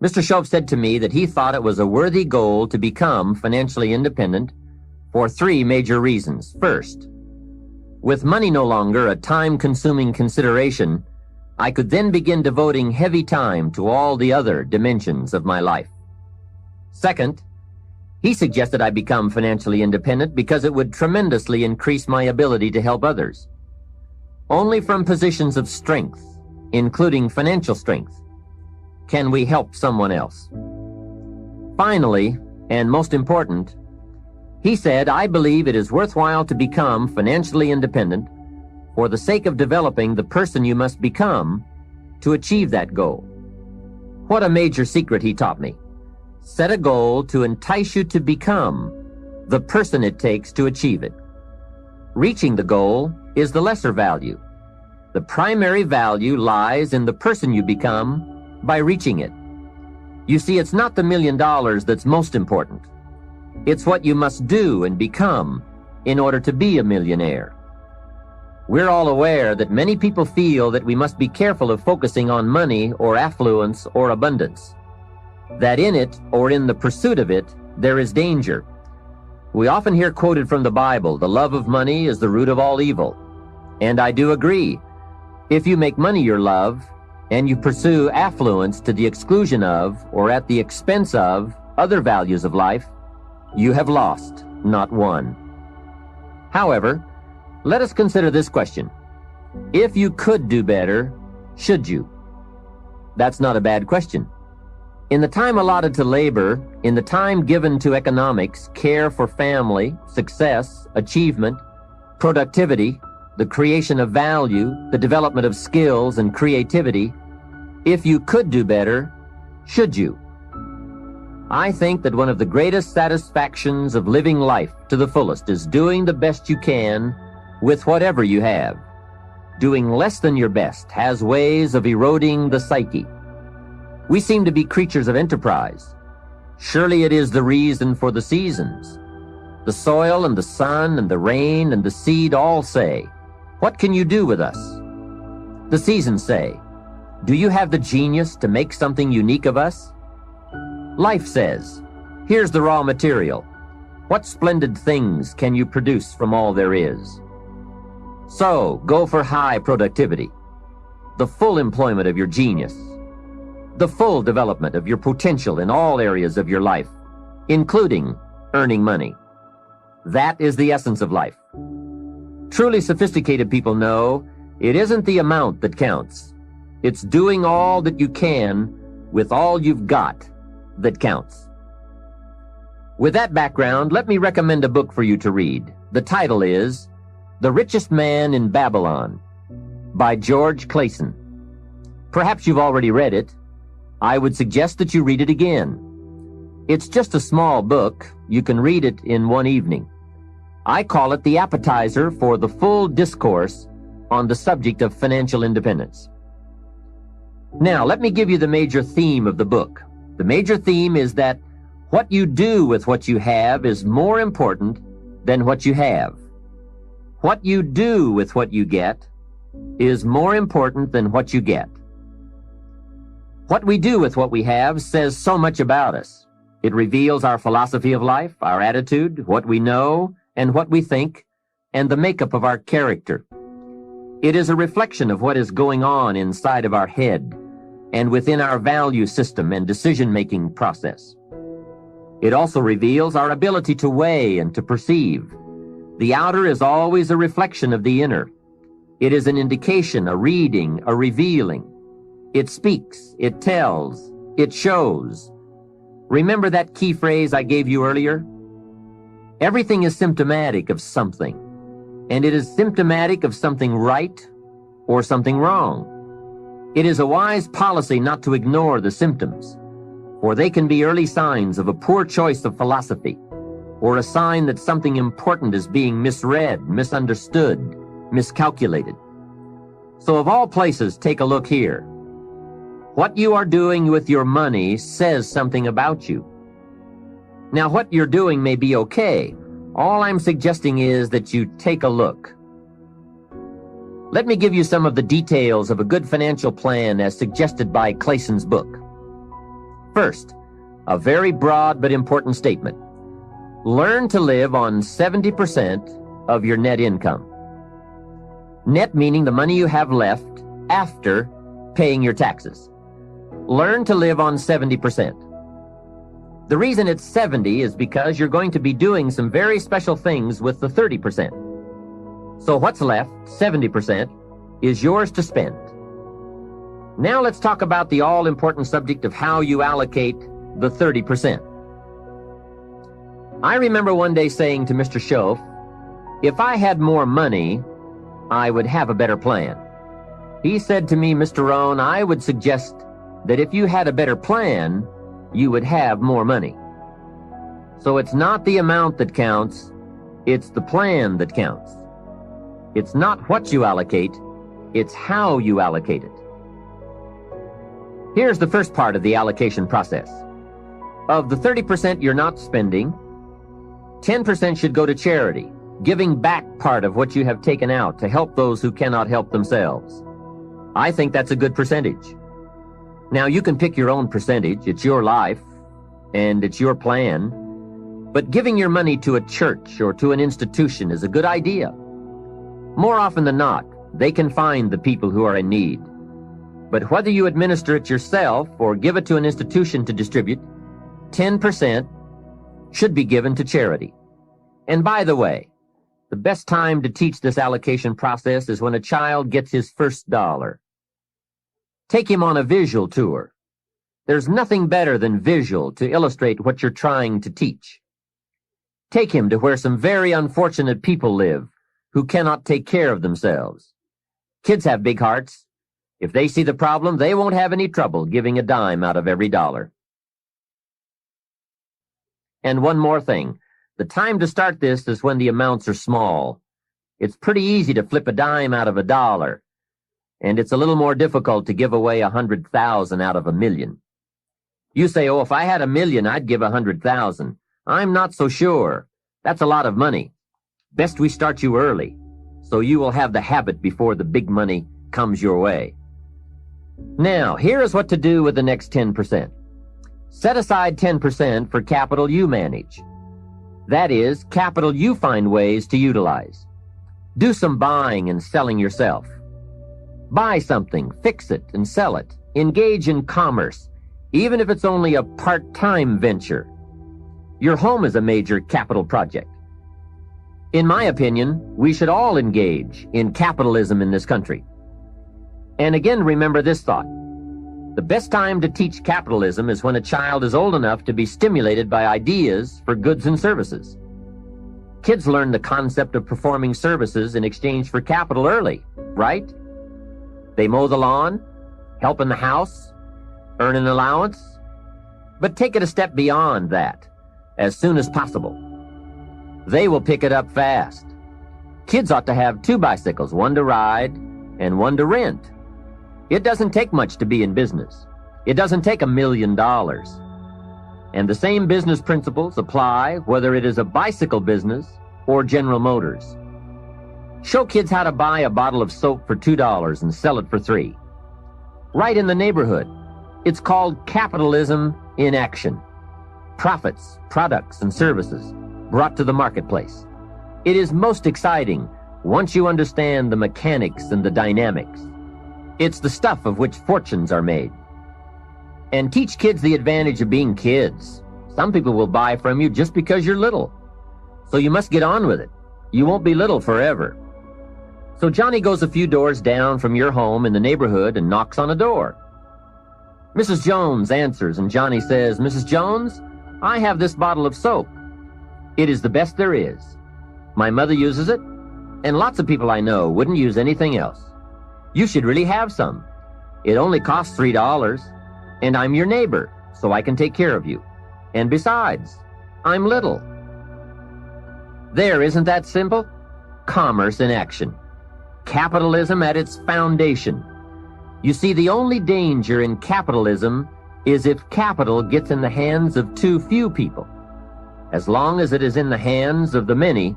Mr. Shoaff said to me that he thought it was a worthy goal to become financially independent for three major reasons. First, with money no longer a time-consuming consideration, I could then begin devoting heavy time to all the other dimensions of my life. Second, he suggested I become financially independent because it would tremendously increase my ability to help others. Only from positions of strength, including financial strength, can we help someone else. Finally, and most important, he said, I believe it is worthwhile to become financially independent for the sake of developing the person you must become to achieve that goal. What a major secret he taught me. Set a goal to entice you to become the person it takes to achieve it. Reaching the goal is the lesser value. The primary value lies in the person you become by reaching it. You see, it's not the $1 million that's most important. It's what you must do and become in order to be a millionaire. We're all aware that many people feel that we must be careful of focusing on money or affluence or abundance, that in it or in the pursuit of it there is danger. We often hear quoted from the Bible, the love of money is the root of all evil. And I do agree. If you make money your love, and you pursue affluence to the exclusion of or at the expense of other values of life, you have lost, not won. However, let us consider this question. If you could do better, should you? That's not a bad question. In the time allotted to labor, in the time given to economics, care for family, success, achievement, productivity, the creation of value, the development of skills and creativity, if you could do better, should you? I think that one of the greatest satisfactions of living life to the fullest is doing the best you can with whatever you have. Doing less than your best has ways of eroding the psyche. We seem to be creatures of enterprise. Surely it is the reason for the seasons. The soil and the sun and the rain and the seed all say, "What can you do with us?" The seasons say, "Do you have the genius to make something unique of us?" Life says, "Here's the raw material. What splendid things can you produce from all there is?" So, go for high productivity, the full employment of your genius, the full development of your potential in all areas of your life, including earning money. That is the essence of life. Truly sophisticated people know it isn't the amount that counts. It's doing all that you can with all you've got that counts. With that background, let me recommend a book for you to read. The title is The Richest Man in Babylon by George Clason. Perhaps you've already read it. I would suggest that you read it again. It's just a small book. You can read it in one evening. I call it the appetizer for the full discourse on the subject of financial independence. Now, let me give you the major theme of the book. The major theme is that what you do with what you have is more important than what you have. What you do with what you get is more important than what you get. What we do with what we have says so much about us. It reveals our philosophy of life, our attitude, what we know, and what we think, and the makeup of our character. It is a reflection of what is going on inside of our head and within our value system and decision-making process. It also reveals our ability to weigh and to perceive. The outer is always a reflection of the inner. It is an indication, a reading, a revealing. It speaks, it tells, it shows. Remember that key phrase I gave you earlier? Everything is symptomatic of something, and it is symptomatic of something right or something wrong. It is a wise policy not to ignore the symptoms, for they can be early signs of a poor choice of philosophy, or a sign that something important is being misread, misunderstood, miscalculated. So of all places, take a look here. What you are doing with your money says something about you. Now, what you're doing may be okay. All I'm suggesting is that you take a look. Let me give you some of the details of a good financial plan as suggested by Clason's book. First, a very broad but important statement. Learn to live on 70% of your net income. Net meaning the money you have left after paying your taxes. Learn to live on 70%. The reason it's 70 is because you're going to be doing some very special things with the 30%. So what's left, 70%, is yours to spend. Now let's talk about the all-important subject of how you allocate the 30%. I remember one day saying to Mr. Shoaff, if I had more money, I would have a better plan. He said to me, Mr. Rohn, I would suggest that if you had a better plan, you would have more money. So it's not the amount that counts, it's the plan that counts. It's not what you allocate, it's how you allocate it. Here's the first part of the allocation process. Of the 30% you're not spending, 10% should go to charity, giving back part of what you have taken out to help those who cannot help themselves. I think that's a good percentage. Now, you can pick your own percentage. It's your life, and it's your plan. But giving your money to a church or to an institution is a good idea. More often than not, they can find the people who are in need. But whether you administer it yourself or give it to an institution to distribute, 10% should be given to charity. And by the way, the best time to teach this allocation process is when a child gets his first dollar. Take him on a visual tour. There's nothing better than visual to illustrate what you're trying to teach. Take him to where some very unfortunate people live who cannot take care of themselves. Kids have big hearts. If they see the problem, they won't have any trouble giving a dime out of every dollar. And one more thing. The time to start this is when the amounts are small. It's pretty easy to flip a dime out of a dollar, and it's a little more difficult to give away 100,000 out of a million. You say, oh, if I had 1 million, I'd give 100,000. I'm not so sure. That's a lot of money. Best we start you early, so you will have the habit before the big money comes your way. Now, here is what to do with the next 10%. Set aside 10% for capital you manage. That is, capital you find ways to utilize. Do some buying and selling yourself. Buy something, fix it, and sell it. Engage in commerce, even if it's only a part-time venture. Your home is a major capital project. In my opinion, we should all engage in capitalism in this country. And again, remember this thought. The best time to teach capitalism is when a child is old enough to be stimulated by ideas for goods and services. Kids learn the concept of performing services in exchange for capital early, right? They mow the lawn, help in the house, earn an allowance. But take it a step beyond that, as soon as possible. They will pick it up fast. Kids ought to have 2 bicycles, one to ride and one to rent. It doesn't take much to be in business. It doesn't take $1 million. And the same business principles apply whether it is a bicycle business or General Motors. Show kids how to buy a bottle of soap for $2 and sell it for $3. Right in the neighborhood. It's called capitalism in action. Profits, products, and services brought to the marketplace. It is most exciting once you understand the mechanics and the dynamics. It's the stuff of which fortunes are made. And teach kids the advantage of being kids. Some people will buy from you just because you're little. So you must get on with it. You won't be little forever. So Johnny goes a few doors down from your home in the neighborhood and knocks on a door. Mrs. Jones answers, and Johnny says, Mrs. Jones, I have this bottle of soap. It is the best there is. My mother uses it, and lots of people I know wouldn't use anything else. You should really have some. It only costs $3, and I'm your neighbor, so I can take care of you. And besides, I'm little. There, isn't that simple? Commerce in action. Capitalism at its foundation. You see, the only danger in capitalism is if capital gets in the hands of too few people. As long as it is in the hands of the many,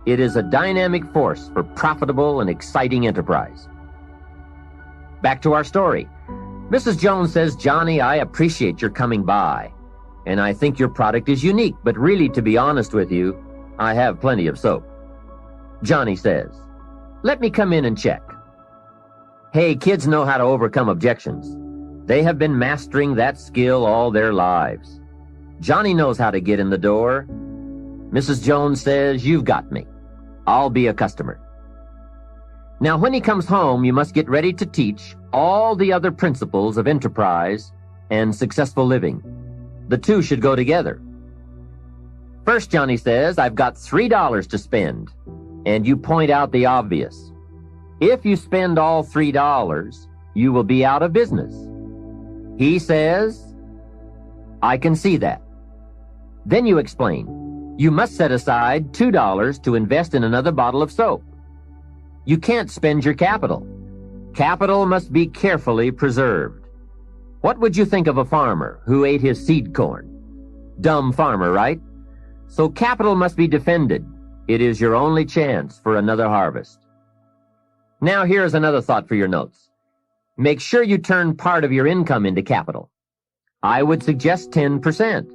it is a dynamic force for profitable and exciting enterprise. Back to our story. Mrs. Jones says, "Johnny, I appreciate your coming by, and I think your product is unique, but really, to be honest with you, I have plenty of soap." Johnny says, "Let me come in and check." Hey, kids know how to overcome objections. They have been mastering that skill all their lives. Johnny knows how to get in the door. Mrs. Jones says, "You've got me. I'll be a customer." Now, when he comes home, you must get ready to teach all the other principles of enterprise and successful living. The two should go together. First, Johnny says, "I've got $3 to spend," and you point out the obvious. If you spend all $3, you will be out of business. He says, "I can see that." Then you explain, you must set aside $2 to invest in another bottle of soap. You can't spend your capital. Capital must be carefully preserved. What would you think of a farmer who ate his seed corn? Dumb farmer, right? So capital must be defended. It is your only chance for another harvest. Now here's another thought for your notes. Make sure you turn part of your income into capital. I would suggest 10%.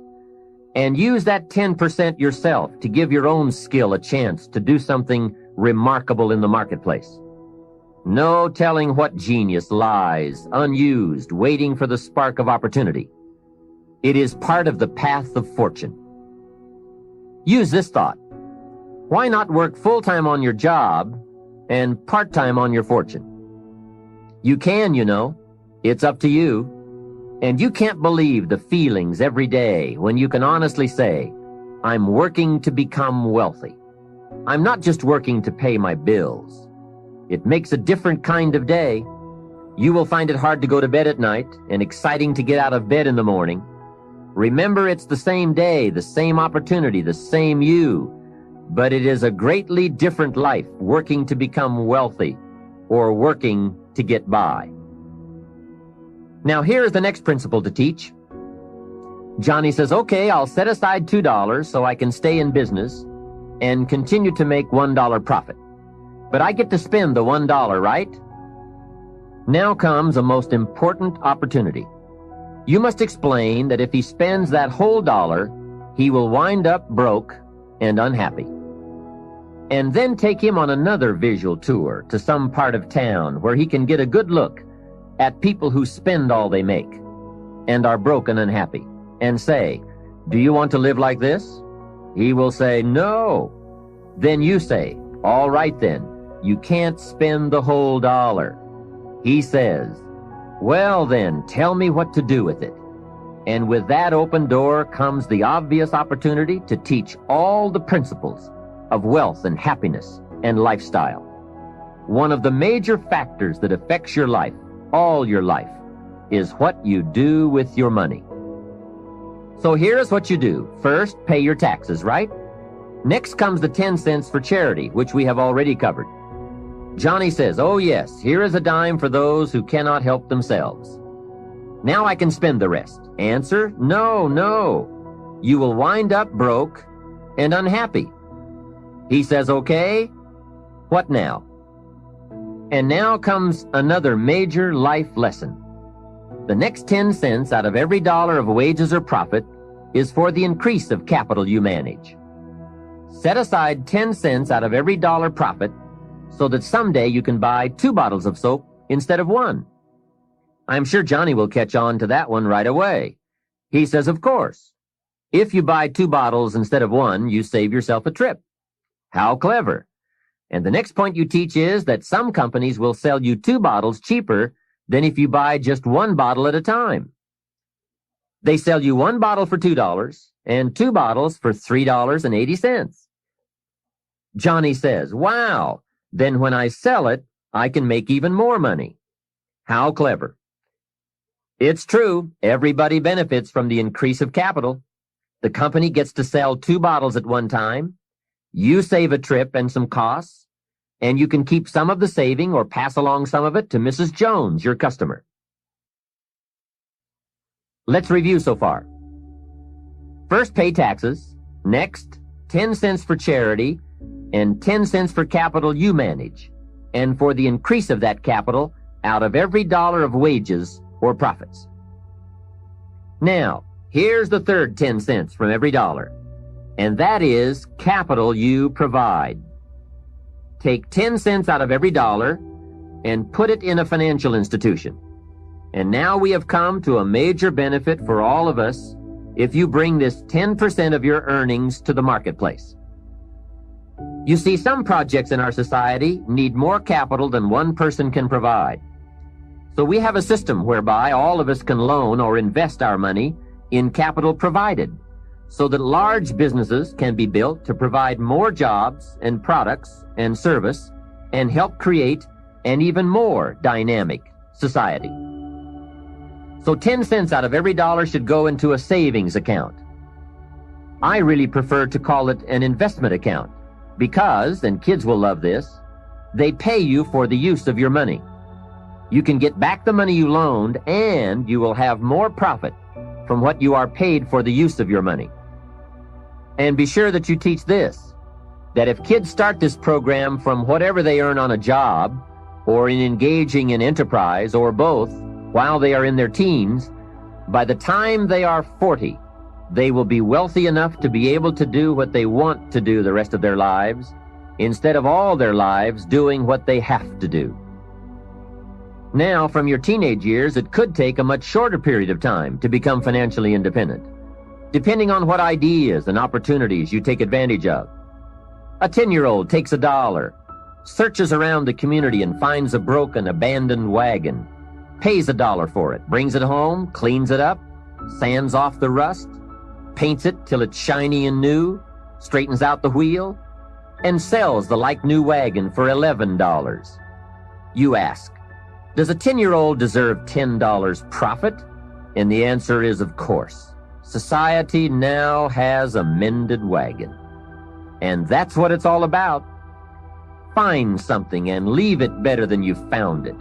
And use that 10% yourself to give your own skill a chance to do something remarkable in the marketplace. No telling what genius lies, unused, waiting for the spark of opportunity. It is part of the path of fortune. Use this thought. Why not work full-time on your job and part-time on your fortune? You can, you know. It's up to you. And you can't believe the feelings every day when you can honestly say, "I'm working to become wealthy. I'm not just working to pay my bills." It makes a different kind of day. You will find it hard to go to bed at night and exciting to get out of bed in the morning. Remember, it's the same day, the same opportunity, the same you, but it is a greatly different life working to become wealthy or working to get by. Now here is the next principle to teach. Johnny says, "Okay, I'll set aside $2 so I can stay in business and continue to make $1 profit. But I get to spend the $1, right?" Now comes a most important opportunity. You must explain that if he spends that whole dollar, he will wind up broke and unhappy. And then take him on another visual tour to some part of town where he can get a good look at people who spend all they make and are broke and unhappy, and say, "Do you want to live like this?" He will say, "No." Then you say, "All right then, you can't spend the whole dollar." He says, "Well then, tell me what to do with it." And with that open door comes the obvious opportunity to teach all the principles of wealth and happiness and lifestyle. One of the major factors that affects your life, all your life, is what you do with your money. So here's what you do. First, pay your taxes, right? Next comes the 10 cents for charity, which we have already covered. Johnny says, "Oh yes, here is a dime for those who cannot help themselves." Now I can spend the rest. Answer, no. You will wind up broke and unhappy. He says, "Okay, what now?" And now comes another major life lesson. The next 10 cents out of every dollar of wages or profit is for the increase of capital you manage. Set aside 10 cents out of every dollar profit so that someday you can buy 2 bottles of soap instead of 1. I'm sure Johnny will catch on to that one right away. He says, "Of course. If you buy 2 bottles instead of 1, you save yourself a trip." How clever. And the next point you teach is that some companies will sell you 2 bottles cheaper than if you buy just 1 bottle at a time. They sell you 1 bottle for $2 and 2 bottles for $3.80. Johnny says, "Wow, then when I sell it, I can make even more money." How clever. It's true, everybody benefits from the increase of capital. The company gets to sell 2 bottles at one time. You save a trip and some costs, and you can keep some of the saving or pass along some of it to Mrs. Jones, your customer. Let's review so far. First, pay taxes. Next, 10 cents for charity, and 10 cents for capital you manage. And for the increase of that capital, out of every dollar of wages or profits. Now, here's the third 10 cents from every dollar, and that is capital you provide. Take 10 cents out of every dollar and put it in a financial institution. And now we have come to a major benefit for all of us if you bring this 10% of your earnings to the marketplace. You see, some projects in our society need more capital than one person can provide. So we have a system whereby all of us can loan or invest our money in capital provided, so that large businesses can be built to provide more jobs and products and service and help create an even more dynamic society. So 10 cents out of every dollar should go into a savings account. I really prefer to call it an investment account because, and kids will love this, they pay you for the use of your money. You can get back the money you loaned, and you will have more profit from what you are paid for the use of your money. And be sure that you teach this, that if kids start this program from whatever they earn on a job, or in engaging in enterprise, or both, while they are in their teens, by the time they are 40, they will be wealthy enough to be able to do what they want to do the rest of their lives, instead of all their lives doing what they have to do. Now, from your teenage years, it could take a much shorter period of time to become financially independent, depending on what ideas and opportunities you take advantage of. A 10-year-old takes $1, searches around the community and finds a broken, abandoned wagon, pays $1 for it, brings it home, cleans it up, sands off the rust, paints it till it's shiny and new, straightens out the wheel, and sells the like-new wagon for $11. You ask, does a 10-year-old deserve $10 profit? And the answer is, of course. Society now has a mended wagon. And that's what it's all about. Find something and leave it better than you found it.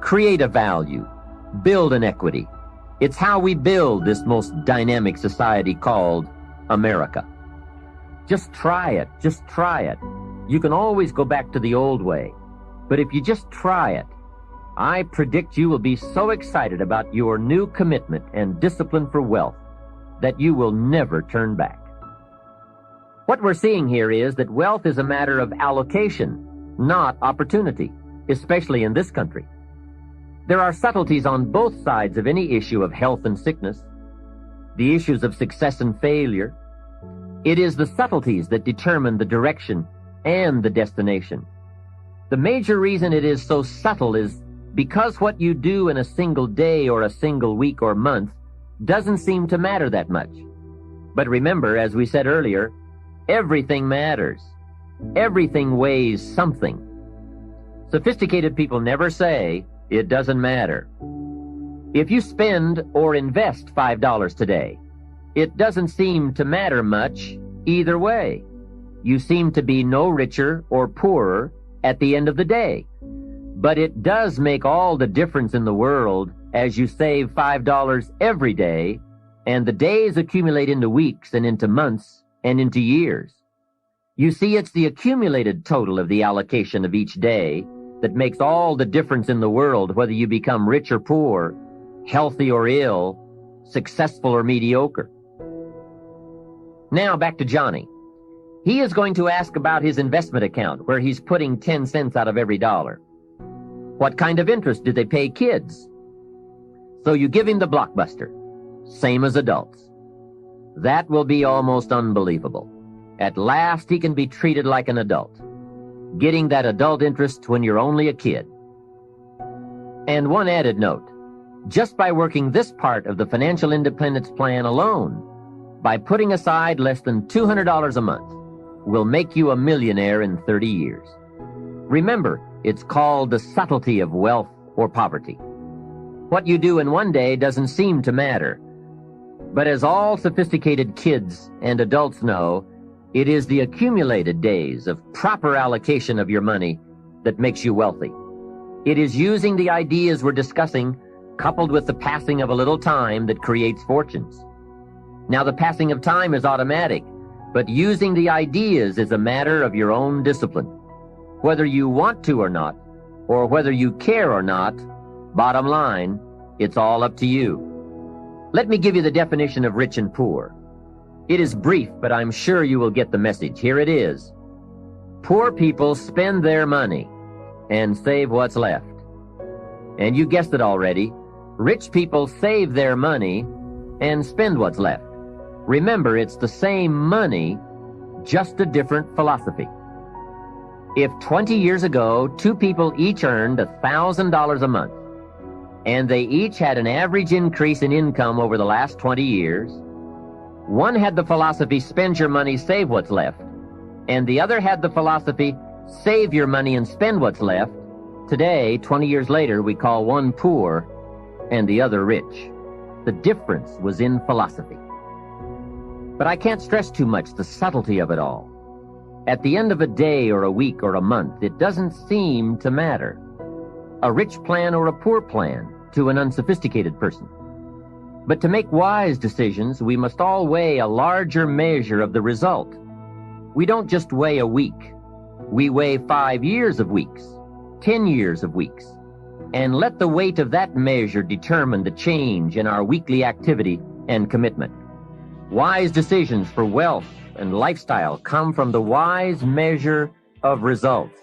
Create a value. Build an equity. It's how we build this most dynamic society called America. Just try it. Just try it. You can always go back to the old way. But if you just try it, I predict you will be so excited about your new commitment and discipline for wealth that you will never turn back. What we're seeing here is that wealth is a matter of allocation, not opportunity, especially in this country. There are subtleties on both sides of any issue of health and sickness, the issues of success and failure. It is the subtleties that determine the direction and the destination. The major reason it is so subtle is because what you do in a single day or a single week or month doesn't seem to matter that much. But remember, as we said earlier, everything matters. Everything weighs something. Sophisticated people never say, it doesn't matter. If you spend or invest $5 today, it doesn't seem to matter much either way. You seem to be no richer or poorer at the end of the day. But it does make all the difference in the world as you save $5 every day, and the days accumulate into weeks and into months and into years. You see, it's the accumulated total of the allocation of each day that makes all the difference in the world, whether you become rich or poor, healthy or ill, successful or mediocre. Now back to Johnny. He is going to ask about his investment account, where he's putting 10 cents out of every dollar. What kind of interest do they pay kids? So you give him the blockbuster, same as adults. That will be almost unbelievable. At last he can be treated like an adult, getting that adult interest when you're only a kid. And one added note, just by working this part of the financial independence plan alone, by putting aside less than $200 a month, will make you a millionaire in 30 years. Remember, it's called the subtlety of wealth or poverty. What you do in one day doesn't seem to matter. But as all sophisticated kids and adults know, it is the accumulated days of proper allocation of your money that makes you wealthy. It is using the ideas we're discussing, coupled with the passing of a little time, that creates fortunes. Now, the passing of time is automatic, but using the ideas is a matter of your own discipline. Whether you want to or not, or whether you care or not, bottom line, It's all up to you. Let me give you the definition of rich and poor. It is brief, but I'm sure you will get the message. Here it is. Poor people spend their money and save what's left. And you guessed it already. Rich people save their money and spend what's left. Remember, it's the same money, just a different philosophy. If 20 years ago, two people each earned $1,000 a month, and they each had an average increase in income over the last 20 years, one had the philosophy, spend your money, save what's left, and the other had the philosophy, save your money and spend what's left. Today, 20 years later, we call one poor and the other rich. The difference was in philosophy. But I can't stress too much the subtlety of it all. At the end of a day or a week or a month, it doesn't seem to matter. A rich plan or a poor plan to an unsophisticated person. But to make wise decisions, we must all weigh a larger measure of the result. We don't just weigh a week. We weigh 5 years of weeks, 10 years of weeks, and let the weight of that measure determine the change in our weekly activity and commitment. Wise decisions for wealth and lifestyle come from the wise measure of results.